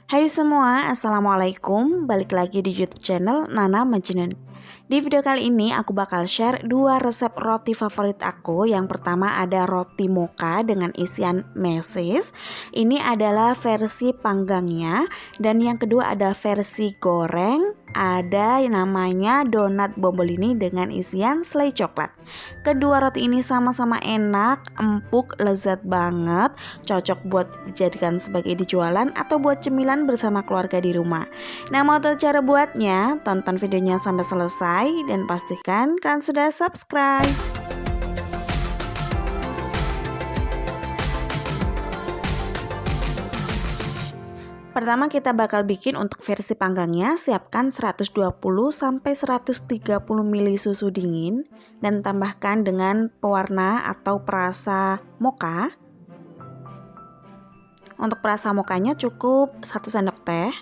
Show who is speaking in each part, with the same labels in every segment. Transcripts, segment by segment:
Speaker 1: Hai semua, Assalamualaikum. Balik lagi di YouTube channel Nana Majnun. Di video kali ini aku bakal share 2 resep roti favorit aku. Yang pertama ada roti mocha dengan isian meses. Ini adalah versi panggangnya. Dan yang kedua ada versi goreng. Ada yang namanya donat bombolini dengan isian selai coklat. Kedua roti ini sama-sama enak, empuk, lezat banget. Cocok buat dijadikan sebagai dijualan atau buat cemilan bersama keluarga di rumah. Nah, mau tahu cara buatnya? Tonton videonya sampai selesai dan pastikan kalian sudah subscribe. Pertama kita bakal bikin untuk versi panggangnya. Siapkan 120 sampai 130 ml susu dingin dan tambahkan dengan pewarna atau perasa mocha. Untuk perasa mochanya cukup 1 sendok teh.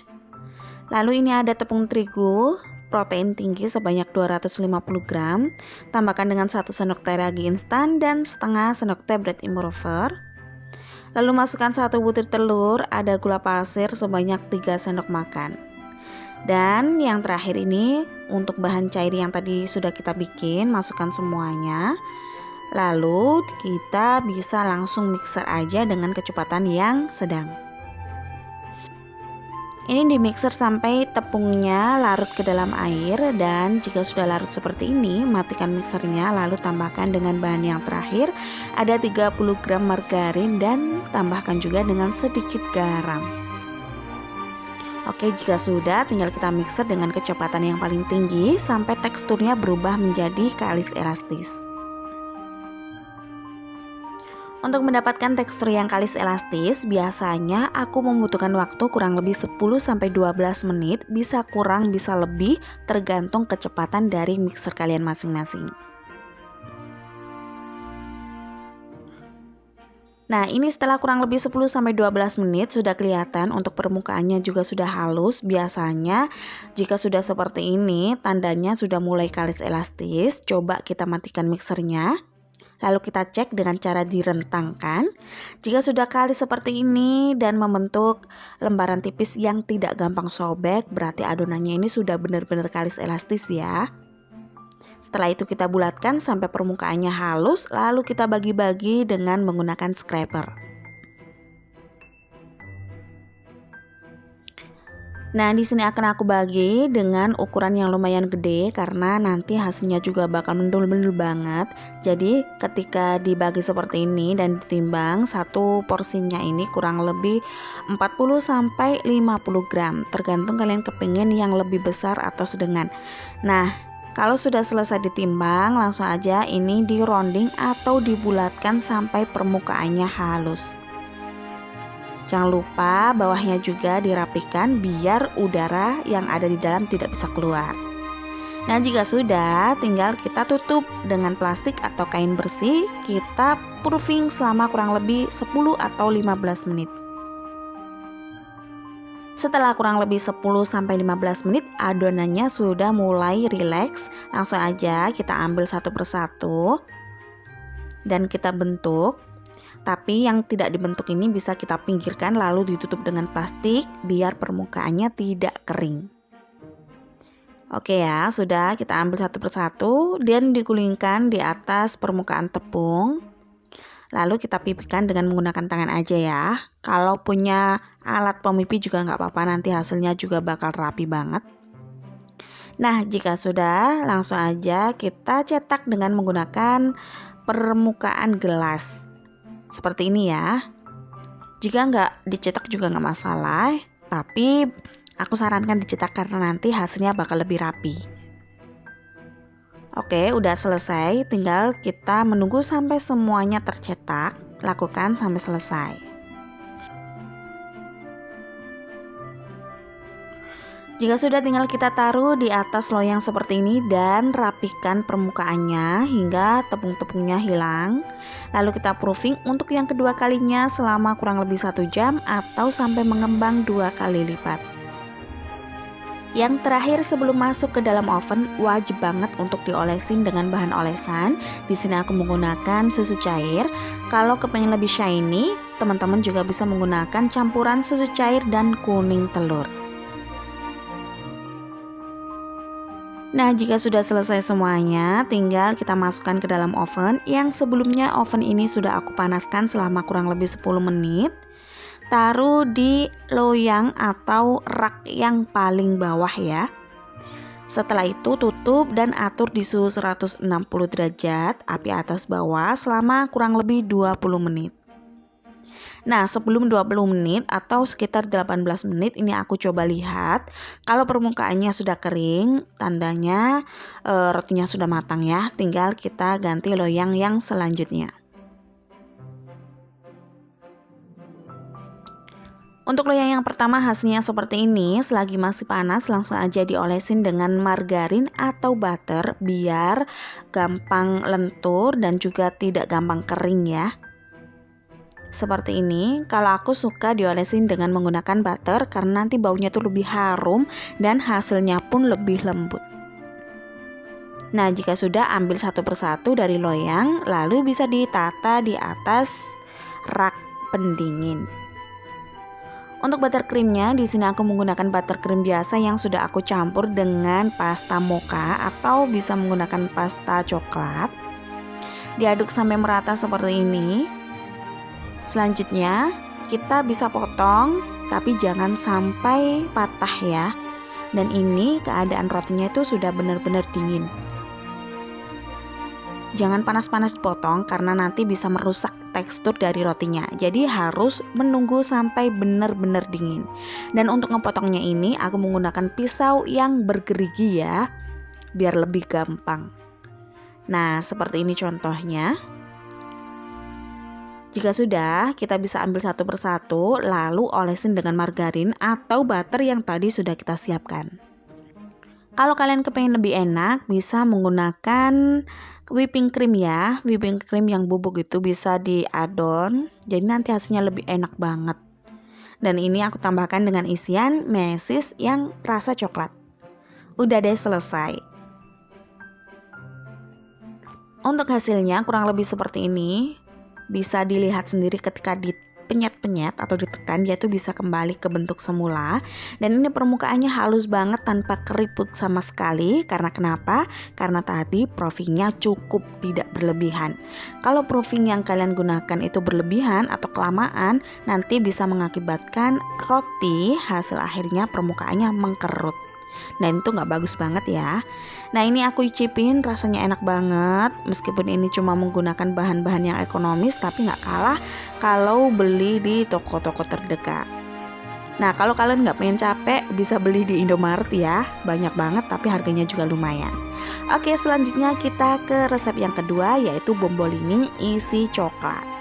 Speaker 1: Lalu ini ada tepung terigu protein tinggi sebanyak 250 gram. Tambahkan dengan 1 sendok teh ragi instan dan setengah sendok teh bread improver. Lalu masukkan 1 butir telur, ada gula pasir sebanyak 3 sendok makan. Dan yang terakhir ini untuk bahan cair yang tadi sudah kita bikin, masukkan semuanya. Lalu kita bisa langsung mixer aja dengan kecepatan yang sedang. Ini di mixer sampai tepungnya larut ke dalam air, dan jika sudah larut seperti ini, matikan mixernya lalu tambahkan dengan bahan yang terakhir, ada 30 gram margarin dan tambahkan juga dengan sedikit garam. Oke, jika sudah tinggal kita mixer dengan kecepatan yang paling tinggi sampai teksturnya berubah menjadi kalis elastis. Untuk mendapatkan tekstur yang kalis elastis, biasanya aku membutuhkan waktu kurang lebih 10-12 menit, bisa kurang bisa lebih tergantung kecepatan dari mixer kalian masing-masing. Nah, ini setelah kurang lebih 10-12 menit sudah kelihatan untuk permukaannya juga sudah halus. Biasanya jika sudah seperti ini tandanya sudah mulai kalis elastis. Coba kita matikan mixernya. Lalu kita cek dengan cara direntangkan. Jika sudah kalis seperti ini dan membentuk lembaran tipis yang tidak gampang sobek, berarti adonannya ini sudah benar-benar kalis elastis ya. Setelah itu kita bulatkan sampai permukaannya halus, lalu kita bagi-bagi dengan menggunakan scraper. Nah, di sini akan aku bagi dengan ukuran yang lumayan gede karena nanti hasilnya juga bakal mendul-mendul banget. Jadi, ketika dibagi seperti ini dan ditimbang, satu porsinya ini kurang lebih 40 sampai 50 gram, tergantung kalian kepingin yang lebih besar atau sedengan. Nah, kalau sudah selesai ditimbang, langsung aja ini di rounding atau dibulatkan sampai permukaannya halus. Jangan lupa bawahnya juga dirapikan biar udara yang ada di dalam tidak bisa keluar. Nah, jika sudah, tinggal kita tutup dengan plastik atau kain bersih. Kita proofing selama kurang lebih 10 atau 15 menit. Setelah kurang lebih 10-15 menit, adonannya sudah mulai rileks. Langsung aja kita ambil satu persatu dan kita bentuk. Tapi yang tidak dibentuk ini bisa kita pinggirkan lalu ditutup dengan plastik biar permukaannya tidak kering. Oke ya, sudah kita ambil satu persatu dan digulingkan di atas permukaan tepung. Lalu kita pipihkan dengan menggunakan tangan aja ya. Kalau punya alat pemipih juga nggak apa-apa, nanti hasilnya juga bakal rapi banget. Nah, jika sudah, langsung aja kita cetak dengan menggunakan permukaan gelas. Seperti ini ya. Jika nggak dicetak juga nggak masalah, tapi aku sarankan dicetak karena nanti hasilnya bakal lebih rapi. Oke, udah selesai, tinggal kita menunggu sampai semuanya tercetak. Lakukan sampai selesai. Jika sudah, tinggal kita taruh di atas loyang seperti ini dan rapikan permukaannya hingga tepung-tepungnya hilang. Lalu kita proofing untuk yang kedua kalinya selama kurang lebih 1 jam atau sampai mengembang 2 kali lipat. Yang terakhir sebelum masuk ke dalam oven, wajib banget untuk diolesin dengan bahan olesan. Di sini aku menggunakan susu cair. Kalau kepengen lebih shiny, teman-teman juga bisa menggunakan campuran susu cair dan kuning telur. Nah, jika sudah selesai semuanya, tinggal kita masukkan ke dalam oven. Yang sebelumnya oven ini sudah aku panaskan selama kurang lebih 10 menit. Taruh di loyang atau rak yang paling bawah ya. Setelah itu tutup dan atur di suhu 160 derajat, api atas bawah selama kurang lebih 20 menit. Nah, sebelum 20 menit atau sekitar 18 menit ini aku coba lihat. Kalau permukaannya sudah kering, tandanya rotinya sudah matang ya. Tinggal kita ganti loyang yang selanjutnya. Untuk loyang yang pertama hasilnya seperti ini. Selagi masih panas langsung aja diolesin dengan margarin atau butter biar gampang lentur dan juga tidak gampang kering ya. Seperti ini. Kalau aku suka diolesin dengan menggunakan butter karena nanti baunya tuh lebih harum dan hasilnya pun lebih lembut. Nah, jika sudah, ambil satu persatu dari loyang lalu bisa ditata di atas rak pendingin. Untuk buttercreamnya, di sini aku menggunakan buttercream biasa yang sudah aku campur dengan pasta mocha atau bisa menggunakan pasta coklat. Diaduk sampai merata seperti ini. Selanjutnya, kita bisa potong, tapi jangan sampai patah ya. Dan ini keadaan rotinya itu sudah benar-benar dingin. Jangan panas-panas dipotong karena nanti bisa merusak tekstur dari rotinya. Jadi harus menunggu sampai benar-benar dingin. Dan untuk ngepotongnya ini aku menggunakan pisau yang bergerigi ya, biar lebih gampang. Nah, seperti ini contohnya. Jika sudah, kita bisa ambil satu persatu lalu olesin dengan margarin atau butter yang tadi sudah kita siapkan. Kalau kalian kepengen lebih enak, bisa menggunakan whipping cream ya. Whipping cream yang bubuk itu bisa diadon, jadi nanti hasilnya lebih enak banget. Dan ini aku tambahkan dengan isian mesis yang rasa coklat. Udah deh, selesai. Untuk hasilnya kurang lebih seperti ini. Bisa dilihat sendiri ketika dipenyet-penyet atau ditekan, dia tuh bisa kembali ke bentuk semula. Dan ini permukaannya halus banget tanpa keriput sama sekali. Karena kenapa? Karena tadi proofingnya cukup tidak berlebihan. Kalau proofing yang kalian gunakan itu berlebihan atau kelamaan, nanti bisa mengakibatkan roti hasil akhirnya permukaannya mengkerut. Nah, itu nggak bagus banget ya. Nah, ini aku icipin, rasanya enak banget. Meskipun ini cuma menggunakan bahan-bahan yang ekonomis, tapi nggak kalah kalau beli di toko-toko terdekat. Nah, kalau kalian nggak pengen capek, bisa beli di Indomaret ya. Banyak banget, tapi harganya juga lumayan. Oke, selanjutnya kita ke resep yang kedua, yaitu bombolini isi coklat.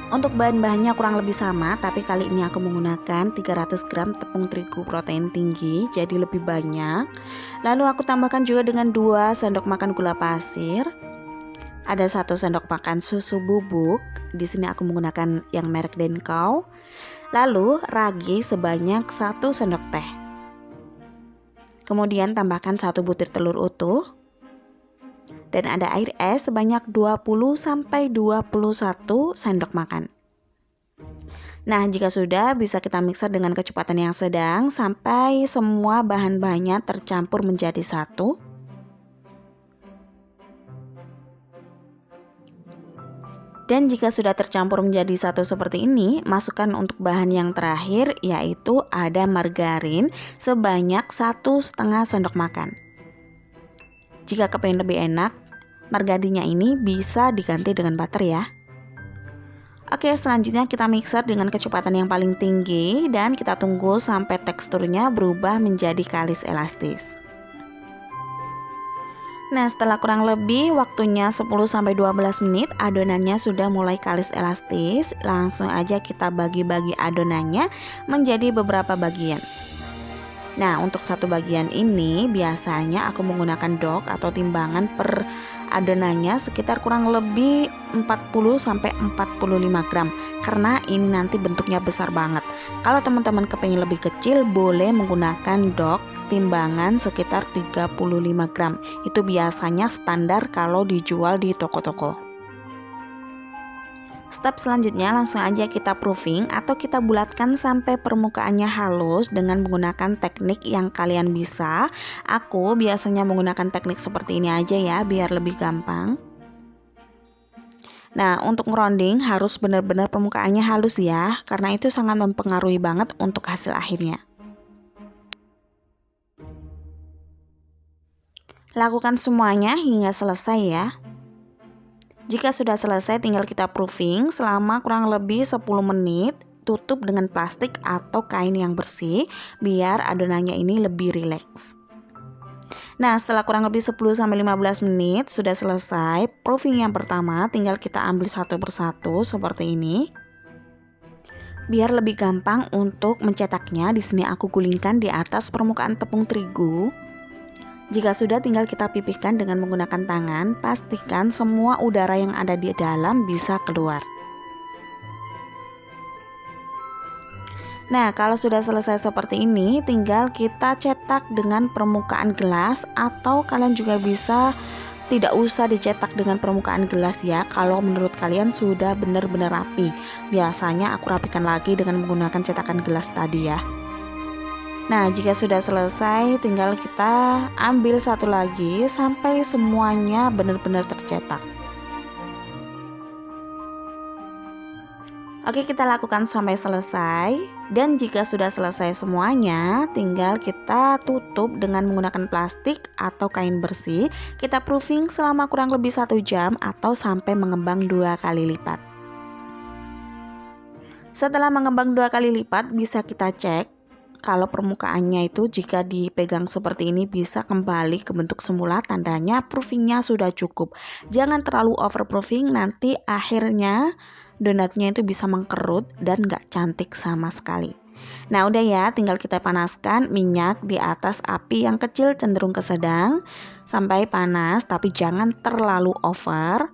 Speaker 1: Untuk bahan-bahannya kurang lebih sama, tapi kali ini aku menggunakan 300 gram tepung terigu protein tinggi, jadi lebih banyak. Lalu aku tambahkan juga dengan 2 sendok makan gula pasir. Ada 1 sendok makan susu bubuk. Di sini aku menggunakan yang merek Denkau. Lalu ragi sebanyak 1 sendok teh. Kemudian tambahkan 1 butir telur utuh. Dan ada air es sebanyak 20-21 sendok makan. Nah, jika sudah, bisa kita mixer dengan kecepatan yang sedang sampai semua bahan-bahannya tercampur menjadi satu. Dan jika sudah tercampur menjadi satu seperti ini, masukkan untuk bahan yang terakhir, yaitu ada margarin sebanyak 1,5 sendok makan. Jika kepengen lebih enak, margarinnya ini bisa diganti dengan butter ya. Oke, selanjutnya kita mixer dengan kecepatan yang paling tinggi dan kita tunggu sampai teksturnya berubah menjadi kalis elastis. Nah, setelah kurang lebih waktunya 10-12 menit, adonannya sudah mulai kalis elastis. Langsung aja kita bagi-bagi adonannya menjadi beberapa bagian. Nah, untuk satu bagian ini biasanya aku menggunakan dok atau timbangan per adonannya sekitar kurang lebih 40-45 gram karena ini nanti bentuknya besar banget. Kalau teman-teman kepengen lebih kecil boleh menggunakan dok timbangan sekitar 35 gram. Itu biasanya standar kalau dijual di toko-toko. Step selanjutnya langsung aja kita proofing atau kita bulatkan sampai permukaannya halus dengan menggunakan teknik yang kalian bisa. Aku biasanya menggunakan teknik seperti ini aja ya biar lebih gampang. Nah, untuk ngeronding harus benar-benar permukaannya halus ya, karena itu sangat mempengaruhi banget untuk hasil akhirnya. Lakukan semuanya hingga selesai ya. Jika sudah selesai tinggal kita proofing selama kurang lebih 10 menit. Tutup dengan plastik atau kain yang bersih biar adonannya ini lebih rileks. Nah, setelah kurang lebih 10-15 menit sudah selesai proofing yang pertama, tinggal kita ambil satu persatu seperti ini. Biar lebih gampang untuk mencetaknya, di sini aku gulingkan di atas permukaan tepung terigu. Jika sudah tinggal kita pipihkan dengan menggunakan tangan, pastikan semua udara yang ada di dalam bisa keluar. Nah, kalau sudah selesai seperti ini, tinggal kita cetak dengan permukaan gelas atau kalian juga bisa tidak usah dicetak dengan permukaan gelas ya. Kalau menurut kalian sudah benar-benar rapi. Biasanya aku rapikan lagi dengan menggunakan cetakan gelas tadi ya. Nah, jika sudah selesai, tinggal kita ambil satu lagi sampai semuanya benar-benar tercetak. Oke, kita lakukan sampai selesai. Dan jika sudah selesai semuanya, tinggal kita tutup dengan menggunakan plastik atau kain bersih. Kita proofing selama kurang lebih 1 jam atau sampai mengembang 2 kali lipat. Setelah mengembang 2 kali lipat, bisa kita cek kalau permukaannya itu jika dipegang seperti ini bisa kembali ke bentuk semula, tandanya proofingnya sudah cukup. Jangan terlalu over proofing, nanti akhirnya donatnya itu bisa mengkerut dan gak cantik sama sekali. Nah udah ya, tinggal kita panaskan minyak di atas api yang kecil cenderung ke sedang sampai panas, tapi jangan terlalu over.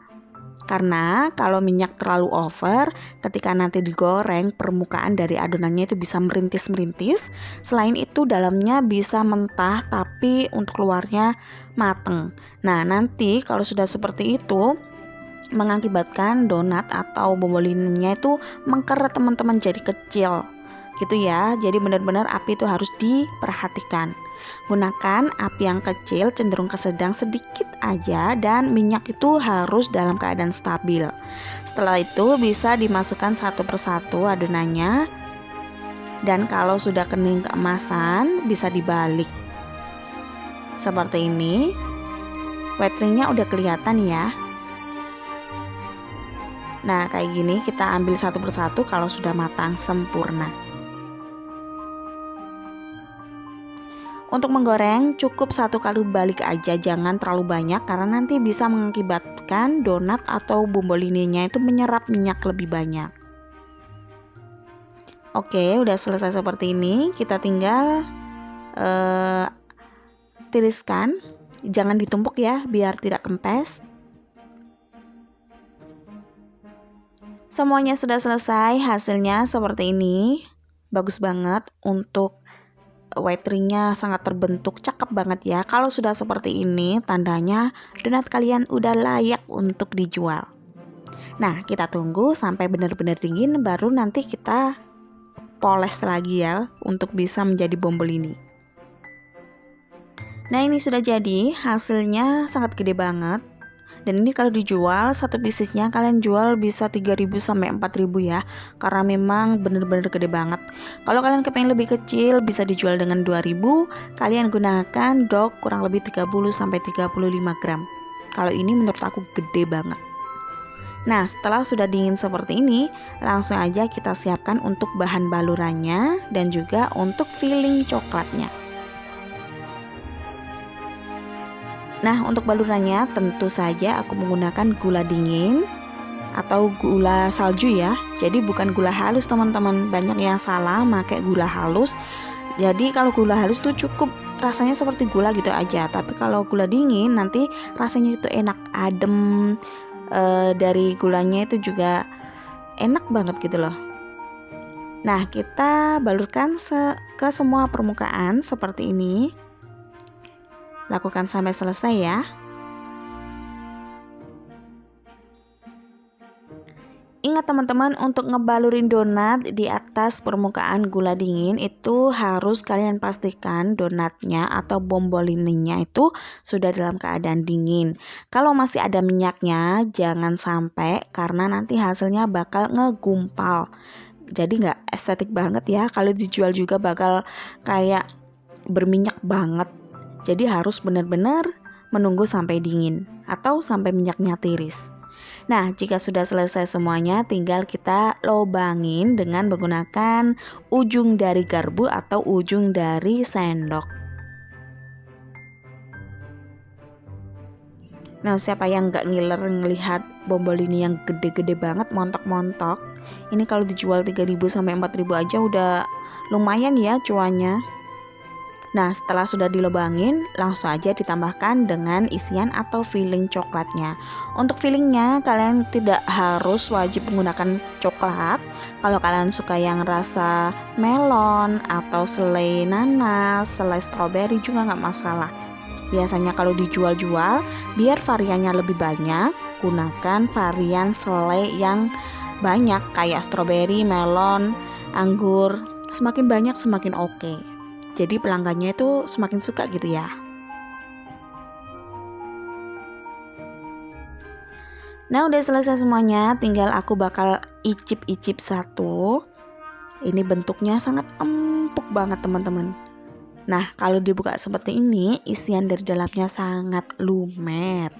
Speaker 1: Karena kalau minyak terlalu over, ketika nanti digoreng permukaan dari adonannya itu bisa merintis-merintis. Selain itu dalamnya bisa mentah tapi untuk luarnya mateng. Nah nanti kalau sudah seperti itu mengakibatkan donat atau bombolinnya itu mengkeret teman-teman jadi kecil gitu ya. Jadi benar-benar api itu harus diperhatikan. Gunakan api yang kecil cenderung ke sedang sedikit aja dan minyak itu harus dalam keadaan stabil. Setelah itu bisa dimasukkan satu persatu adonannya. Dan kalau sudah kening keemasan bisa dibalik. Seperti ini. Weteringnya udah kelihatan ya. Nah kayak gini kita ambil satu persatu kalau sudah matang sempurna. Untuk menggoreng cukup 1 kali balik aja, jangan terlalu banyak karena nanti bisa mengakibatkan donat atau bombolininya itu menyerap minyak lebih banyak. Oke, udah selesai seperti ini, kita tinggal tiriskan, jangan ditumpuk ya biar tidak kempes. Semuanya sudah selesai, hasilnya seperti ini. Bagus banget, untuk weteringnya sangat terbentuk, cakep banget ya. Kalau sudah seperti ini, tandanya donat kalian udah layak untuk dijual. Nah, kita tunggu sampai benar-benar dingin, baru nanti kita poles lagi ya, untuk bisa menjadi bombolini. Nah, ini sudah jadi, hasilnya sangat gede banget. Dan ini kalau dijual satu piecesnya kalian jual bisa 3.000 sampai 4.000 ya, karena memang bener-bener gede banget. Kalau kalian kepengen lebih kecil bisa dijual dengan 2.000. Kalian gunakan dok kurang lebih 30 sampai 35 gram. Kalau ini menurut aku gede banget. Nah setelah sudah dingin seperti ini, langsung aja kita siapkan untuk bahan balurannya dan juga untuk filling coklatnya. Nah untuk balurannya tentu saja aku menggunakan gula dingin atau gula salju ya. Jadi bukan gula halus teman-teman, banyak yang salah pakai gula halus. Jadi kalau gula halus tuh cukup rasanya seperti gula gitu aja. Tapi kalau gula dingin nanti rasanya itu enak, adem, dari gulanya itu juga enak banget gitu loh. Nah, kita balurkan ke semua permukaan seperti ini. Lakukan sampai selesai ya. Ingat teman-teman, untuk ngebalurin donat di atas permukaan gula dingin itu harus kalian pastikan donatnya atau bombolininya itu sudah dalam keadaan dingin. Kalau masih ada minyaknya jangan sampai, karena nanti hasilnya bakal ngegumpal. Jadi nggak estetik banget ya, kalau dijual juga bakal kayak berminyak banget. Jadi harus benar-benar menunggu sampai dingin atau sampai minyaknya tiris. Nah, jika sudah selesai semuanya, tinggal kita lobangin dengan menggunakan ujung dari garpu atau ujung dari sendok. Nah, siapa yang nggak ngiler ngelihat bombolini yang gede-gede banget, montok-montok. Ini kalau dijual 3.000 sampai 4.000 aja udah lumayan ya cuannya. Nah, setelah sudah dilobangin, langsung aja ditambahkan dengan isian atau filling coklatnya. Untuk fillingnya, kalian tidak harus wajib menggunakan coklat. Kalau kalian suka yang rasa melon atau selai nanas, selai stroberi juga nggak masalah. Biasanya kalau dijual-jual, biar variannya lebih banyak, gunakan varian selai yang banyak kayak stroberi, melon, anggur. Semakin banyak semakin oke. Jadi pelanggannya itu semakin suka gitu ya. Nah, udah selesai semuanya, tinggal aku bakal icip-icip satu. Ini bentuknya sangat empuk banget teman-teman. Nah, kalau dibuka seperti ini, isian dari dalamnya sangat lumer.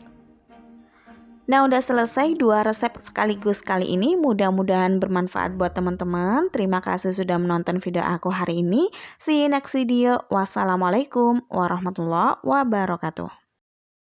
Speaker 1: Nah, udah selesai 2 resep sekaligus kali ini. Mudah-mudahan bermanfaat buat teman-teman. Terima kasih sudah menonton video aku hari ini. See you next video. Wassalamualaikum warahmatullahi wabarakatuh.